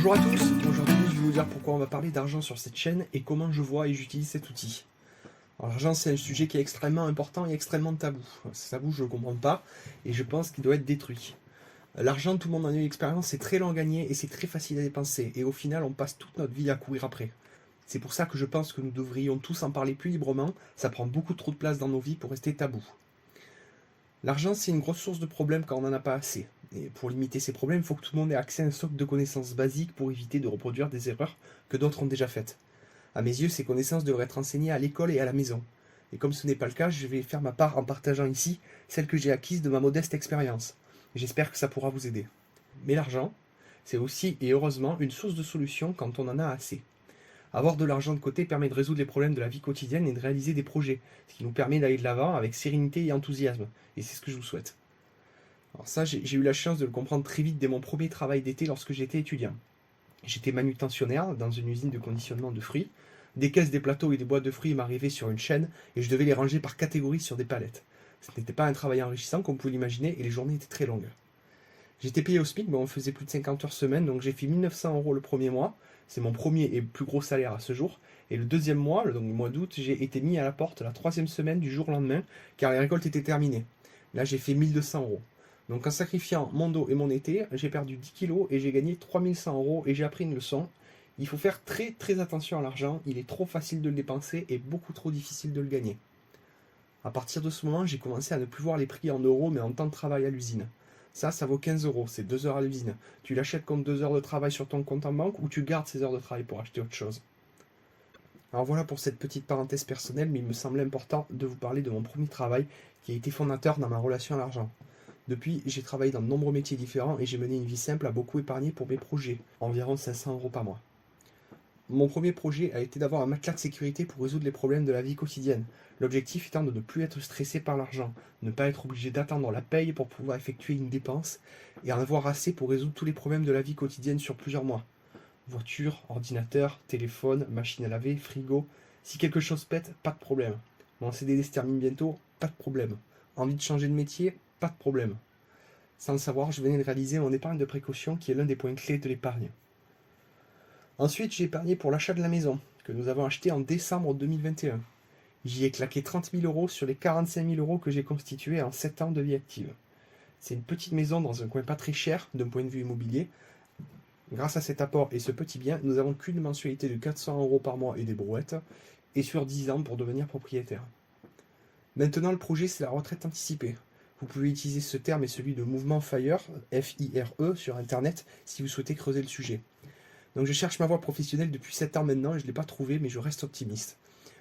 Bonjour à tous, aujourd'hui je vais vous dire pourquoi on va parler d'argent sur cette chaîne et comment je vois et j'utilise cet outil. Alors, l'argent c'est un sujet qui est extrêmement important et extrêmement tabou. C'est tabou, je ne le comprends pas et je pense qu'il doit être détruit. L'argent, tout le monde en a eu l'expérience, c'est très lent à gagner et c'est très facile à dépenser et au final on passe toute notre vie à courir après. C'est pour ça que je pense que nous devrions tous en parler plus librement, ça prend beaucoup trop de place dans nos vies pour rester tabou. L'argent, c'est une grosse source de problèmes quand on n'en a pas assez. Et pour limiter ces problèmes, il faut que tout le monde ait accès à un socle de connaissances basiques pour éviter de reproduire des erreurs que d'autres ont déjà faites. À mes yeux, ces connaissances devraient être enseignées à l'école et à la maison. Et comme ce n'est pas le cas, je vais faire ma part en partageant ici celles que j'ai acquises de ma modeste expérience. J'espère que ça pourra vous aider. Mais l'argent, c'est aussi et heureusement une source de solution quand on en a assez. Avoir de l'argent de côté permet de résoudre les problèmes de la vie quotidienne et de réaliser des projets, ce qui nous permet d'aller de l'avant avec sérénité et enthousiasme. Et c'est ce que je vous souhaite. Alors ça, j'ai eu la chance de le comprendre très vite dès mon premier travail d'été lorsque j'étais étudiant. J'étais manutentionnaire dans une usine de conditionnement de fruits. Des caisses, des plateaux et des boîtes de fruits m'arrivaient sur une chaîne et je devais les ranger par catégorie sur des palettes. Ce n'était pas un travail enrichissant comme vous pouvez l'imaginer et les journées étaient très longues. J'étais payé au SMIC, mais on faisait plus de 50 heures semaine, donc j'ai fait 1900 € le premier mois. C'est mon premier et plus gros salaire à ce jour. Et le deuxième mois, donc le mois d'août, j'ai été mis à la porte la troisième semaine du jour au lendemain, car les récoltes étaient terminées. Là, j'ai fait 1200 €. Donc en sacrifiant mon dos et mon été, j'ai perdu 10 kilos et j'ai gagné 3100 € et j'ai appris une leçon. Il faut faire très très attention à l'argent, il est trop facile de le dépenser et beaucoup trop difficile de le gagner. À partir de ce moment, j'ai commencé à ne plus voir les prix en euros mais en temps de travail à l'usine. Ça vaut 15 €, c'est 2 heures à l'usine. Tu l'achètes comme 2 heures de travail sur ton compte en banque ou tu gardes ces heures de travail pour acheter autre chose. Alors voilà pour cette petite parenthèse personnelle, mais il me semblait important de vous parler de mon premier travail qui a été fondateur dans ma relation à l'argent. Depuis, j'ai travaillé dans de nombreux métiers différents et j'ai mené une vie simple à beaucoup épargner pour mes projets, environ 500 € par mois. Mon premier projet a été d'avoir un matelas de sécurité pour résoudre les problèmes de la vie quotidienne. L'objectif étant de ne plus être stressé par l'argent, ne pas être obligé d'attendre la paye pour pouvoir effectuer une dépense et en avoir assez pour résoudre tous les problèmes de la vie quotidienne sur plusieurs mois. Voiture, ordinateur, téléphone, machine à laver, frigo. Si quelque chose pète, pas de problème. Mon CDD se termine bientôt, pas de problème. Envie de changer de métier, pas de problème. Sans le savoir, je venais de réaliser mon épargne de précaution qui est l'un des points clés de l'épargne. Ensuite, j'ai épargné pour l'achat de la maison, que nous avons acheté en décembre 2021. J'y ai claqué 30 000 € sur les 45 000 € que j'ai constitués en 7 ans de vie active. C'est une petite maison dans un coin pas très cher d'un point de vue immobilier. Grâce à cet apport et ce petit bien, nous avons qu'une mensualité de 400 € par mois et des brouettes, et sur 10 ans pour devenir propriétaire. Maintenant, le projet, c'est la retraite anticipée. Vous pouvez utiliser ce terme et celui de mouvement FIRE, F-I-R-E, sur Internet si vous souhaitez creuser le sujet. Donc je cherche ma voie professionnelle depuis 7 ans maintenant et je ne l'ai pas trouvée, mais je reste optimiste.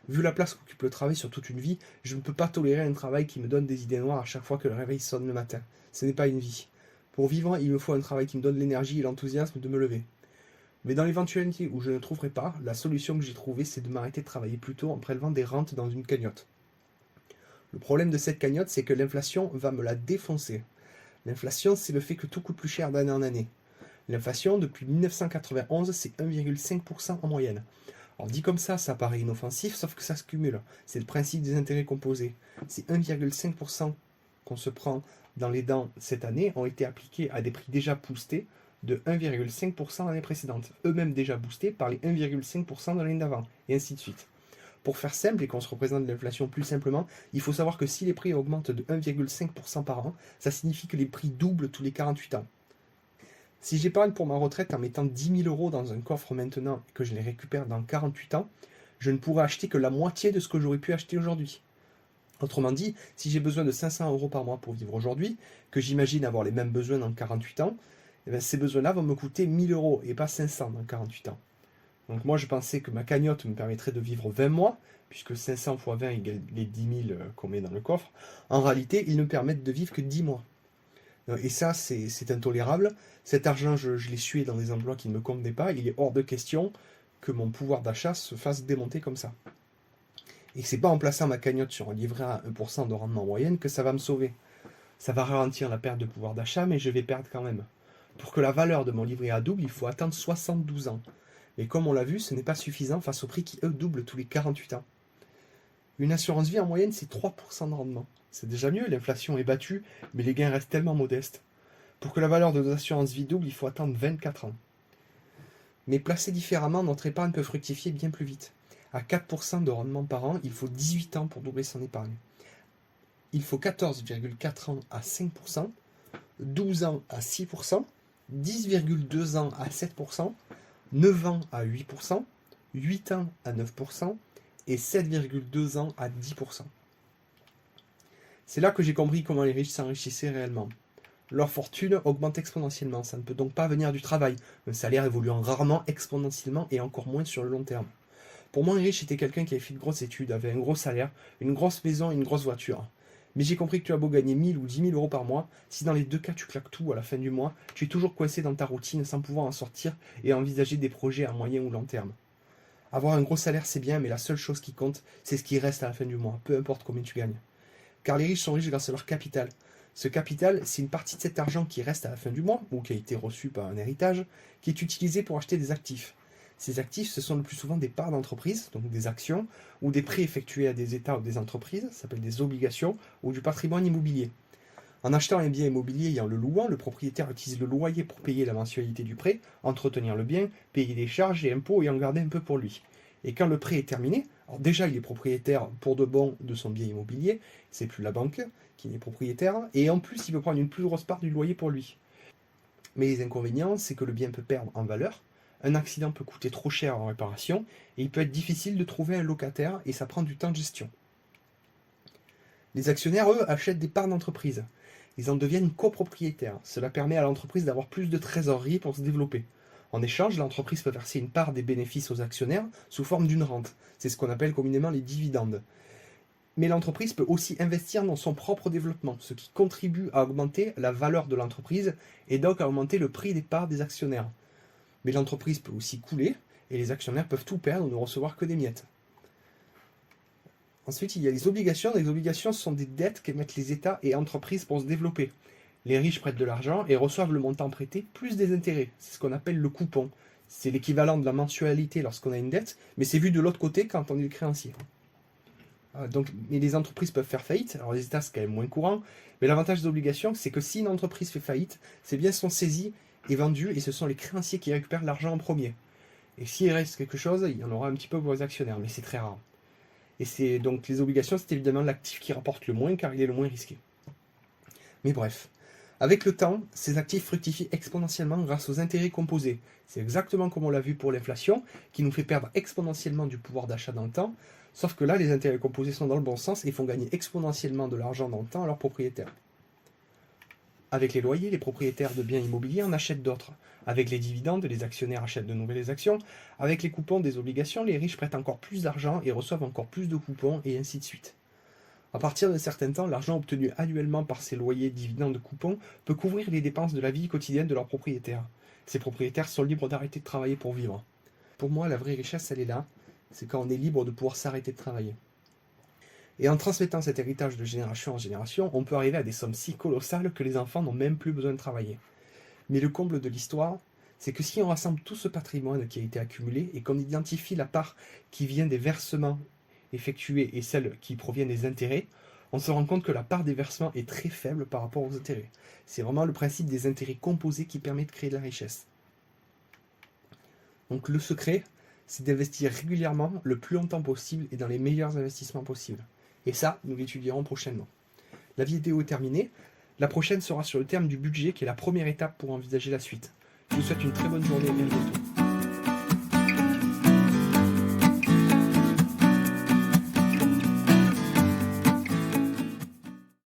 Vu la place qu'occupe le travail sur toute une vie, je ne peux pas tolérer un travail qui me donne des idées noires à chaque fois que le réveil sonne le matin. Ce n'est pas une vie. Pour vivre, il me faut un travail qui me donne l'énergie et l'enthousiasme de me lever. Mais dans l'éventualité où je ne trouverai pas, la solution que j'ai trouvée, c'est de m'arrêter de travailler plus tôt en prélevant des rentes dans une cagnotte. Le problème de cette cagnotte, c'est que l'inflation va me la défoncer. L'inflation, c'est le fait que tout coûte plus cher d'année en année. L'inflation, depuis 1991, c'est 1,5% en moyenne. Alors dit comme ça paraît inoffensif, sauf que ça se cumule. C'est le principe des intérêts composés. Ces 1,5% qu'on se prend dans les dents cette année ont été appliqués à des prix déjà boostés de 1,5% l'année précédente, eux-mêmes déjà boostés par les 1,5% de l'année d'avant, et ainsi de suite. Pour faire simple et qu'on se représente l'inflation plus simplement, il faut savoir que si les prix augmentent de 1,5% par an, ça signifie que les prix doublent tous les 48 ans. Si j'épargne pour ma retraite en mettant 10 000 € dans un coffre maintenant et que je les récupère dans 48 ans, je ne pourrai acheter que la moitié de ce que j'aurais pu acheter aujourd'hui. Autrement dit, si j'ai besoin de 500 € par mois pour vivre aujourd'hui, que j'imagine avoir les mêmes besoins dans 48 ans, eh bien ces besoins-là vont me coûter 1 000 € et pas 500 dans 48 ans. Donc moi je pensais que ma cagnotte me permettrait de vivre 20 mois, puisque 500 x 20 égale les 10 000 qu'on met dans le coffre. En réalité, ils ne me permettent de vivre que 10 mois. Et ça, c'est intolérable. Cet argent, je l'ai sué dans des emplois qui ne me convenaient pas. Il est hors de question que mon pouvoir d'achat se fasse démonter comme ça. Et c'est pas en plaçant ma cagnotte sur un livret à 1% de rendement en moyenne que ça va me sauver. Ça va ralentir la perte de pouvoir d'achat, mais je vais perdre quand même. Pour que la valeur de mon livret A double, il faut attendre 72 ans. Et comme on l'a vu, ce n'est pas suffisant face au prix qui, eux, doublent tous les 48 ans. Une assurance vie en moyenne, c'est 3% de rendement. C'est déjà mieux, l'inflation est battue, mais les gains restent tellement modestes. Pour que la valeur de nos assurances vie double, il faut attendre 24 ans. Mais placé différemment, notre épargne peut fructifier bien plus vite. À 4% de rendement par an, il faut 18 ans pour doubler son épargne. Il faut 14,4 ans à 5%, 12 ans à 6%, 10,2 ans à 7%, 9 ans à 8%, 8 ans à 9% et 7,2 ans à 10%. C'est là que j'ai compris comment les riches s'enrichissaient réellement. Leur fortune augmente exponentiellement, ça ne peut donc pas venir du travail, un salaire évoluant rarement exponentiellement et encore moins sur le long terme. Pour moi, un riche était quelqu'un qui avait fait de grosses études, avait un gros salaire, une grosse maison et une grosse voiture. Mais j'ai compris que tu as beau gagner 1000 ou 10 000 euros par mois, si dans les deux cas tu claques tout à la fin du mois, tu es toujours coincé dans ta routine sans pouvoir en sortir et envisager des projets à moyen ou long terme. Avoir un gros salaire c'est bien, mais la seule chose qui compte, c'est ce qui reste à la fin du mois, peu importe combien tu gagnes. Car les riches sont riches grâce à leur capital. Ce capital, c'est une partie de cet argent qui reste à la fin du mois, ou qui a été reçu par un héritage, qui est utilisé pour acheter des actifs. Ces actifs, ce sont le plus souvent des parts d'entreprise, donc des actions, ou des prêts effectués à des États ou des entreprises, ça s'appelle des obligations, ou du patrimoine immobilier. En achetant un bien immobilier et en le louant, le propriétaire utilise le loyer pour payer la mensualité du prêt, entretenir le bien, payer les charges et impôts et en garder un peu pour lui. Et quand le prêt est terminé, alors déjà il est propriétaire pour de bon de son bien immobilier, c'est plus la banque qui est propriétaire, et en plus il peut prendre une plus grosse part du loyer pour lui. Mais les inconvénients, c'est que le bien peut perdre en valeur, un accident peut coûter trop cher en réparation, et il peut être difficile de trouver un locataire, et ça prend du temps de gestion. Les actionnaires, eux, achètent des parts d'entreprise. Ils en deviennent copropriétaires. Cela permet à l'entreprise d'avoir plus de trésorerie pour se développer. En échange, l'entreprise peut verser une part des bénéfices aux actionnaires sous forme d'une rente. C'est ce qu'on appelle communément les dividendes. Mais l'entreprise peut aussi investir dans son propre développement, ce qui contribue à augmenter la valeur de l'entreprise et donc à augmenter le prix des parts des actionnaires. Mais l'entreprise peut aussi couler et les actionnaires peuvent tout perdre ou ne recevoir que des miettes. Ensuite, il y a les obligations. Les obligations sont des dettes qu'émettent les États et entreprises pour se développer. Les riches prêtent de l'argent et reçoivent le montant prêté plus des intérêts. C'est ce qu'on appelle le coupon. C'est l'équivalent de la mensualité lorsqu'on a une dette, mais c'est vu de l'autre côté quand on est le créancier. Mais les entreprises peuvent faire faillite. Alors les États, c'est quand même moins courant. Mais l'avantage des obligations, c'est que si une entreprise fait faillite, ses biens sont saisis et vendus et ce sont les créanciers qui récupèrent l'argent en premier. Et s'il reste quelque chose, il y en aura un petit peu pour les actionnaires, mais c'est très rare. Et donc les obligations, c'est évidemment l'actif qui rapporte le moins car il est le moins risqué. Mais bref, avec le temps, ces actifs fructifient exponentiellement grâce aux intérêts composés. C'est exactement comme on l'a vu pour l'inflation, qui nous fait perdre exponentiellement du pouvoir d'achat dans le temps, sauf que là, les intérêts composés sont dans le bon sens et font gagner exponentiellement de l'argent dans le temps à leurs propriétaires. Avec les loyers, les propriétaires de biens immobiliers en achètent d'autres. Avec les dividendes, les actionnaires achètent de nouvelles actions. Avec les coupons des obligations, les riches prêtent encore plus d'argent et reçoivent encore plus de coupons, et ainsi de suite. À partir d'un certain temps, l'argent obtenu annuellement par ces loyers, dividendes, coupons peut couvrir les dépenses de la vie quotidienne de leurs propriétaires. Ces propriétaires sont libres d'arrêter de travailler pour vivre. Pour moi, la vraie richesse, elle est là. C'est quand on est libre de pouvoir s'arrêter de travailler. Et en transmettant cet héritage de génération en génération, on peut arriver à des sommes si colossales que les enfants n'ont même plus besoin de travailler. Mais le comble de l'histoire, c'est que si on rassemble tout ce patrimoine qui a été accumulé et qu'on identifie la part qui vient des versements effectués et celle qui provient des intérêts, on se rend compte que la part des versements est très faible par rapport aux intérêts. C'est vraiment le principe des intérêts composés qui permet de créer de la richesse. Donc le secret, c'est d'investir régulièrement, le plus longtemps possible et dans les meilleurs investissements possibles. Et ça, nous l'étudierons prochainement. La vidéo est terminée. La prochaine sera sur le terme du budget, qui est la première étape pour envisager la suite. Je vous souhaite une très bonne journée et à bientôt.